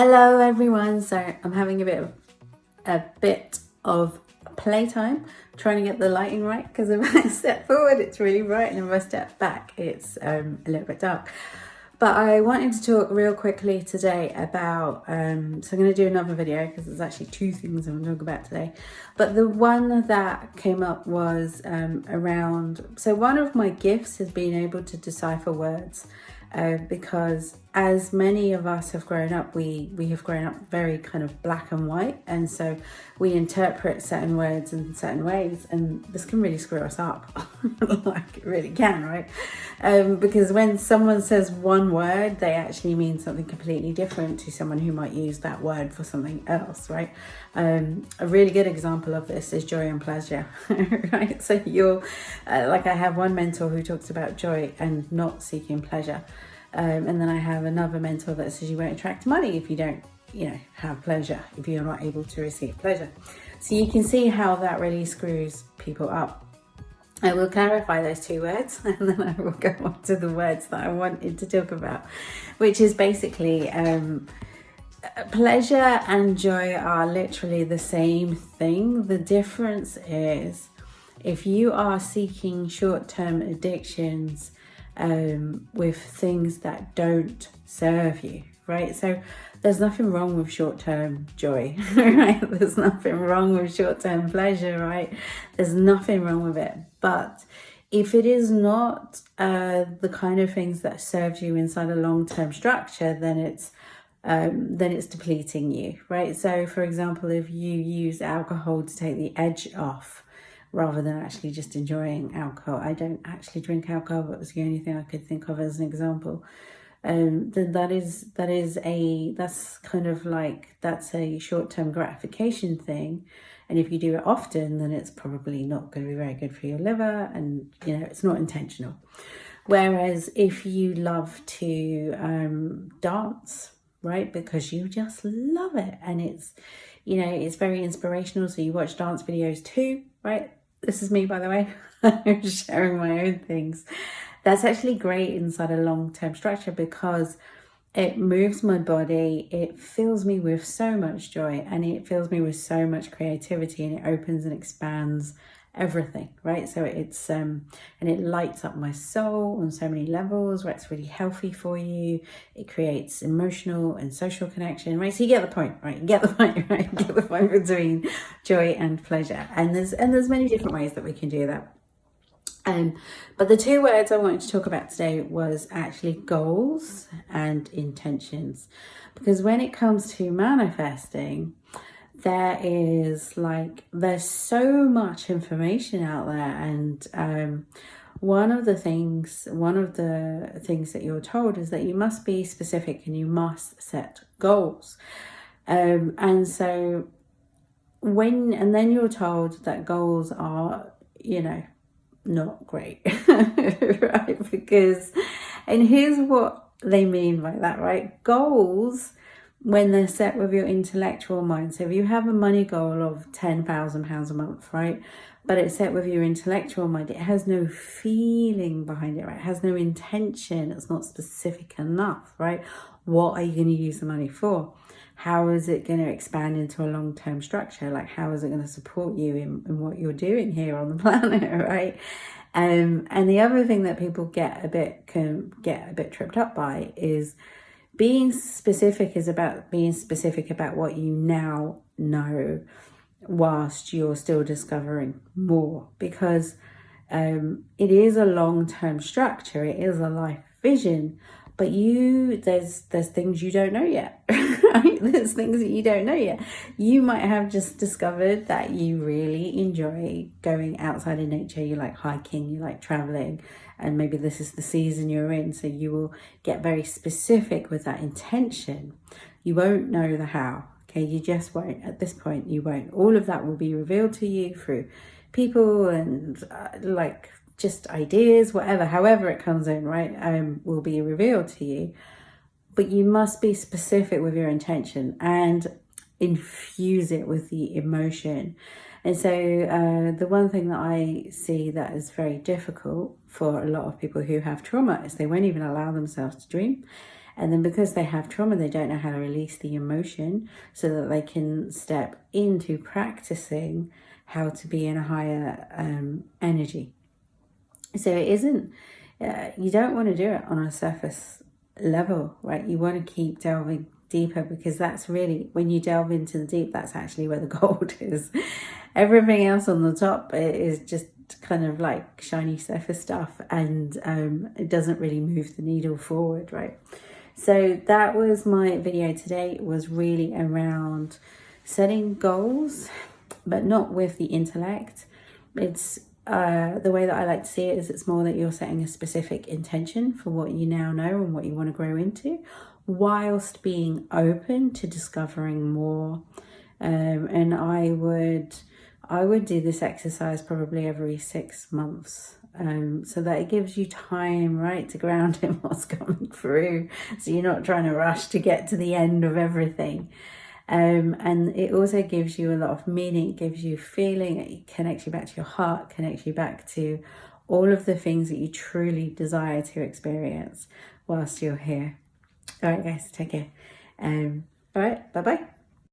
Hello everyone. So I'm having a bit of playtime trying to get the lighting right, because if I step forward it's really bright and if I step back it's a little bit dark. But I wanted to talk real quickly today about, so I'm going to do another video because there's actually two things I want to talk about today. But the one that came up was around, so one of my gifts is being able to decipher words. Because as many of us have grown up, we have grown up very kind of black and white, and so we interpret certain words in certain ways, and this can really screw us up. Like it really can, right? Because when someone says one word, they actually mean something completely different to someone who might use that word for something else, right? A really good example of this is joy and pleasure, right? So you're like, I have one mentor who talks about joy and not seeking pleasure. And then I have another mentor that says you won't attract money if you don't, have pleasure, if you're not able to receive pleasure. So you can see how that really screws people up. I will clarify those two words and then I will go on to the words that I wanted to talk about, which is basically pleasure and joy are literally the same thing. The difference is if you are seeking short-term addictions with things that don't serve you, right? So there's nothing wrong with short-term joy, right? There's nothing wrong with short-term pleasure, right? There's nothing wrong with it. But if it is not the kind of things that serves you inside a long-term structure, then it's depleting you, right? So for example, if you use alcohol to take the edge off rather than actually just enjoying alcohol, I don't actually drink alcohol, but it was the only thing I could think of as an example, then that's a short-term gratification thing. And if you do it often, then it's probably not going to be very good for your liver, and it's not intentional. Whereas if you love to dance, right, because you just love it and it's very inspirational, so you watch dance videos too, right? This is me, by the way. I'm sharing my own things. That's actually great inside a long-term structure because it moves my body, it fills me with so much joy, and it fills me with so much creativity, and it opens and expands everything, right? So it's and it lights up my soul on so many levels, where it's really healthy for you. It creates emotional and social connection, right? So you get the point, right? You get the point, right? You get the point between joy and pleasure, and there's many different ways that we can do that. But the two words I wanted to talk about today was actually goals and intentions, because when it comes to manifesting, there's so much information out there, and one of the things that you're told is that you must be specific and you must set goals, and so then you're told that goals are not great, right? And here's what they mean by that, right? Goals, when they're set with your intellectual mind, so if you have a money goal of £10,000 a month, right, but it's set with your intellectual mind, it has no feeling behind it, right? It has no intention, it's not specific enough, right? What are you going to use the money for? How is it going to expand into a long-term structure? Like, how is it going to support you in what you're doing here on the planet, right? And the other thing that people can get a bit tripped up by is being specific is about being specific about what you now know whilst you're still discovering more, because it is a long-term structure, it is a life vision, but there's things you don't know yet, right? There's things that you don't know yet. You might have just discovered that you really enjoy going outside in nature, you like hiking, you like traveling, and maybe this is the season you're in, so you will get very specific with that intention. You won't know the how, okay? You just won't. At this point, you won't. All of that will be revealed to you through people and just ideas, however it comes in, right, will be revealed to you. But you must be specific with your intention and infuse it with the emotion. And so the one thing that I see that is very difficult for a lot of people who have trauma is they won't even allow themselves to dream. And then because they have trauma, they don't know how to release the emotion so that they can step into practicing how to be in a higher energy. So it isn't, you don't want to do it on a surface level, right? You want to keep delving deeper, because that's really, when you delve into the deep, that's actually where the gold is. Everything else on the top is just kind of like shiny surface stuff, and it doesn't really move the needle forward, right? So that was my video today. It was really around setting goals, but not with the intellect. It's the way that I like to see it is it's more that you're setting a specific intention for what you now know and what you want to grow into, whilst being open to discovering more. And I would do this exercise probably every 6 months, so that it gives you time, right, to ground in what's coming through, so you're not trying to rush to get to the end of everything. And it also gives you a lot of meaning. It gives you feeling. It connects you back to your heart, connects you back to all of the things that you truly desire to experience whilst you're here. All right, guys, take care. All right, bye-bye.